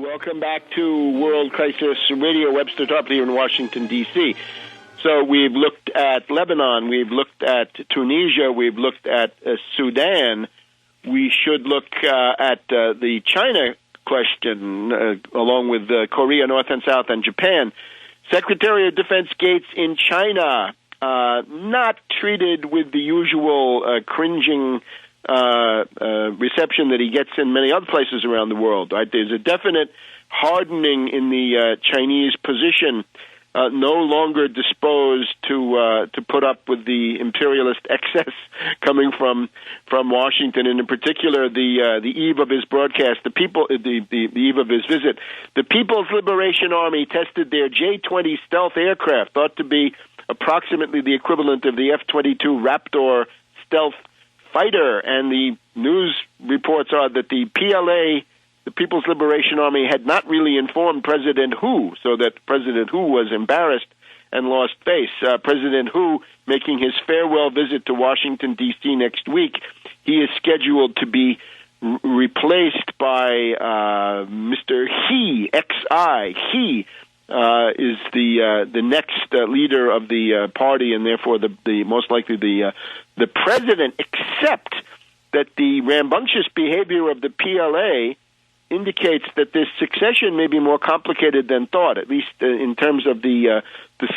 Welcome back to World Crisis Radio. Webster, Tarpley in Washington, D.C. So we've looked at Lebanon, we've looked at Tunisia, we've looked at Sudan. We should look at the China question, along with Korea, North and South, and Japan. Secretary of Defense Gates in China, not treated with the usual cringing reception that he gets in many other places around the world. Right? There's a definite hardening in the Chinese position, no longer disposed to put up with the imperialist excess coming from Washington, and in particular the eve of his broadcast, the eve of his visit. The People's Liberation Army tested their J-20 stealth aircraft, thought to be approximately the equivalent of the F-22 Raptor stealth fighter, and the news reports are that the PLA, the People's Liberation Army, had not really informed President Hu, so that President Hu was embarrassed and lost face. President Hu making his farewell visit to Washington, D.C. next week. He is scheduled to be replaced by Mr. He, X-I. He is the next leader of the party, and therefore the most likely the president, except that the rambunctious behavior of the PLA indicates that this succession may be more complicated than thought, at least in terms of the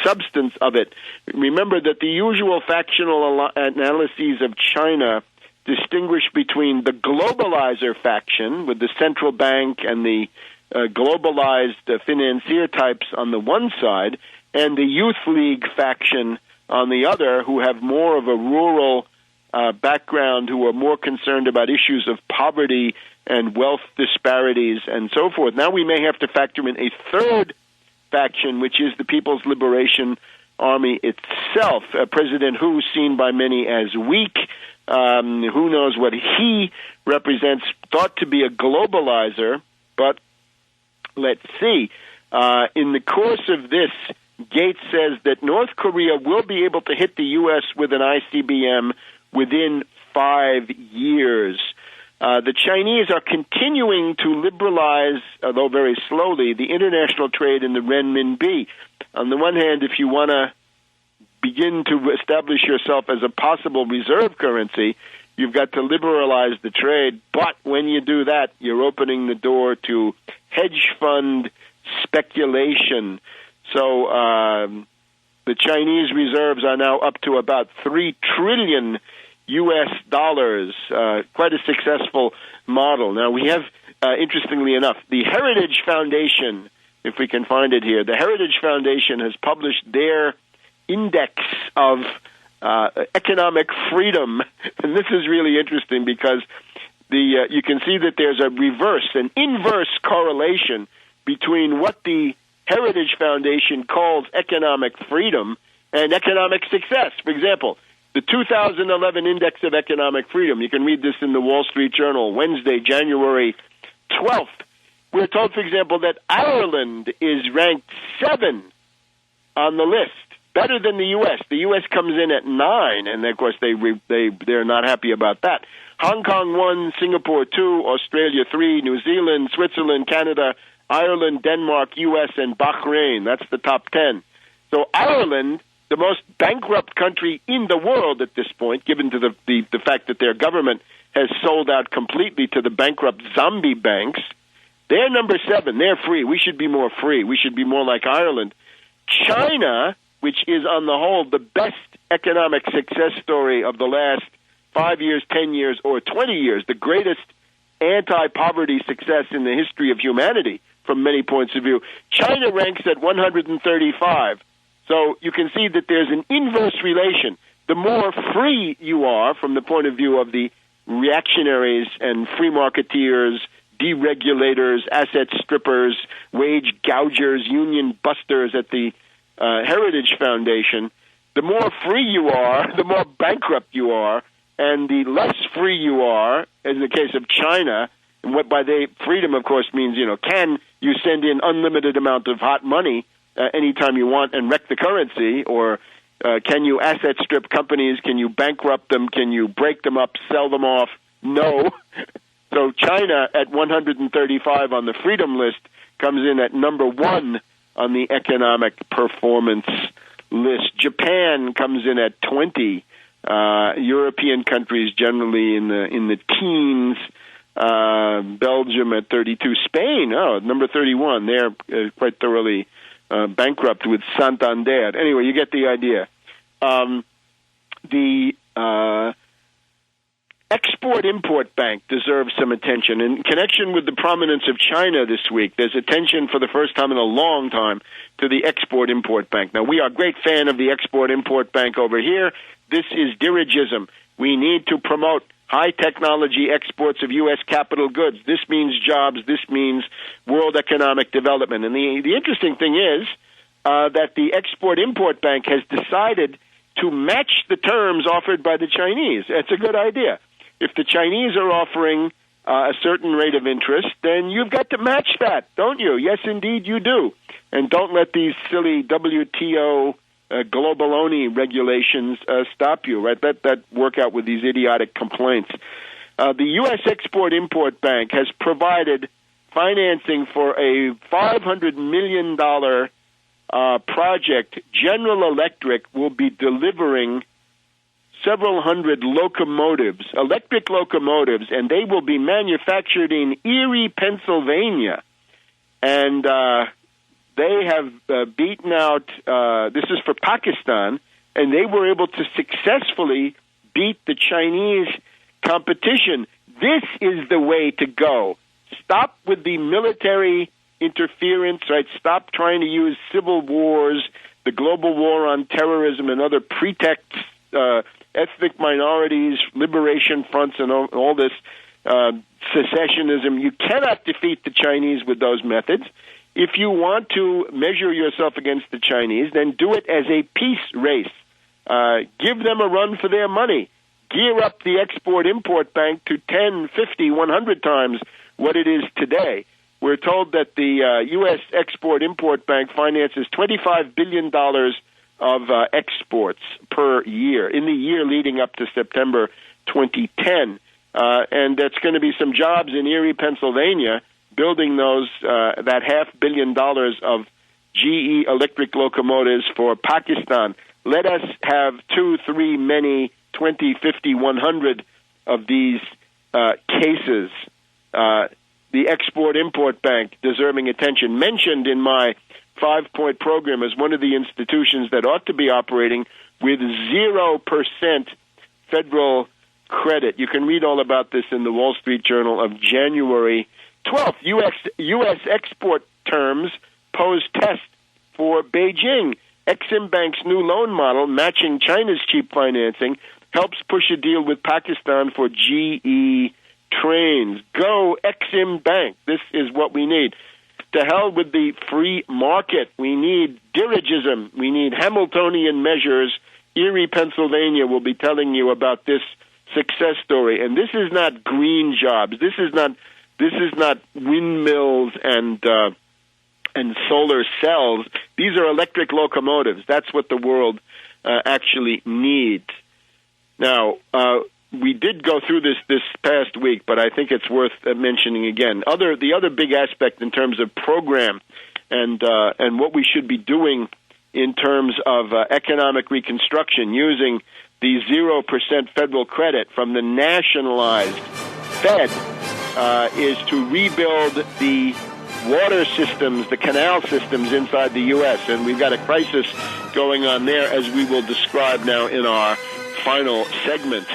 substance of it. Remember that the usual factional analyses of China distinguish between the globalizer faction with the central bank and the globalized financier types on the one side, and the Youth League faction on the other, who have more of a rural background, who are more concerned about issues of poverty and wealth disparities and so forth. Now we may have to factor in a third faction, which is the People's Liberation Army itself. President Hu, seen by many as weak. Who knows what he represents, thought to be a globalizer, but let's see. In the course of this, Gates says that North Korea will be able to hit the U.S. with an ICBM within 5 years. The Chinese are continuing to liberalize, although very slowly, the international trade in the renminbi. On the one hand, if you want to begin to establish yourself as a possible reserve currency, you've got to liberalize the trade. But when you do that, you're opening the door to hedge fund speculation. So the Chinese reserves are now up to about $3 trillion U.S. dollars, quite a successful model. Now, we have, interestingly enough, the Heritage Foundation, if we can find it here, the Heritage Foundation has published their index of economic freedom, and this is really interesting because you can see that there's an inverse correlation between what the Heritage Foundation calls economic freedom and economic success. For example, the 2011 Index of Economic Freedom, you can read this in the Wall Street Journal, Wednesday, January 12th. We're told, for example, that Ireland is ranked 7 on the list, better than the U.S. The U.S. comes in at 9, and of course they're not happy about that. Hong Kong 1, Singapore 2, Australia 3, New Zealand, Switzerland, Canada, Ireland, Denmark, U.S., and Bahrain. That's the top 10. So Ireland, the most bankrupt country in the world at this point, given to the fact that their government has sold out completely to the bankrupt zombie banks, they're number 7. They're free. We should be more free. We should be more like Ireland. China, which is on the whole the best economic success story of the last 5 years, 10 years, or 20 years, the greatest anti-poverty success in the history of humanity from many points of view. China ranks at 135. So you can see that there's an inverse relation. The more free you are from the point of view of the reactionaries and free marketeers, deregulators, asset strippers, wage gougers, union busters at the Heritage Foundation, the more free you are, the more bankrupt you are, and the less free you are, as in the case of China, and what by freedom, of course, means, can you send in unlimited amount of hot money anytime you want and wreck the currency, or can you asset strip companies? Can you bankrupt them? Can you break them up, sell them off? No. So China at 135 on the freedom list comes in at number 1 on the economic performance list. Japan comes in at 20. European countries generally in the teens. Belgium at 32. Spain, number 31. They're quite thoroughly bankrupt with Santander. Anyway, you get the idea. The Export-Import Bank deserves some attention. In connection with the prominence of China this week, there's attention for the first time in a long time to the Export-Import Bank. Now, we are a great fan of the Export-Import Bank over here. This is dirigism. We need to promote high-technology exports of U.S. capital goods. This means jobs. This means world economic development. And the interesting thing is that the Export-Import Bank has decided to match the terms offered by the Chinese. It's a good idea. If the Chinese are offering a certain rate of interest, then you've got to match that, don't you? Yes, indeed, you do. And don't let these silly WTO global-only regulations stop you, right? That work out with these idiotic complaints. The U.S. Export-Import Bank has provided financing for a $500 million project. General Electric will be delivering several hundred locomotives, electric locomotives, and they will be manufactured in Erie, Pennsylvania. And they have beaten out, this is for Pakistan, and they were able to successfully beat the Chinese competition. This is the way to go. Stop with the military interference, right? Stop trying to use civil wars, the global war on terrorism and other pretexts, ethnic minorities, liberation fronts, and all this secessionism. You cannot defeat the Chinese with those methods. If you want to measure yourself against the Chinese, then do it as a peace race. Give them a run for their money. Gear up the Export-Import Bank to 10, 50, 100 times what it is today. We're told that the U.S. Export-Import Bank finances $25 billion of exports per year in the year leading up to September 2010. And that's going to be some jobs in Erie, Pennsylvania, building those that $500 million of GE electric locomotives for Pakistan. Let us have 2, 3, many, 20, 50, 100 of these cases. The Export-Import Bank deserving attention, mentioned in my 5-point program as one of the institutions that ought to be operating with 0% federal credit. You can read all about this in the Wall Street Journal of January 12th. U.S. export terms pose test for Beijing. Exim Bank's new loan model, matching China's cheap financing, helps push a deal with Pakistan for GE trains. Go Exim Bank. This is what we need. To hell with the free market. We need dirigism. We need Hamiltonian measures. Erie, Pennsylvania will be telling you about this success story. And this is not green jobs. This is not windmills and solar cells. These are electric locomotives. That's what the world actually needs. Now, we did go through this past week, but I think it's worth mentioning again. The other big aspect in terms of program and what we should be doing in terms of economic reconstruction using the 0% federal credit from the nationalized Fed is to rebuild the water systems, the canal systems inside the U.S., and we've got a crisis going on there, as we will describe now in our final segment.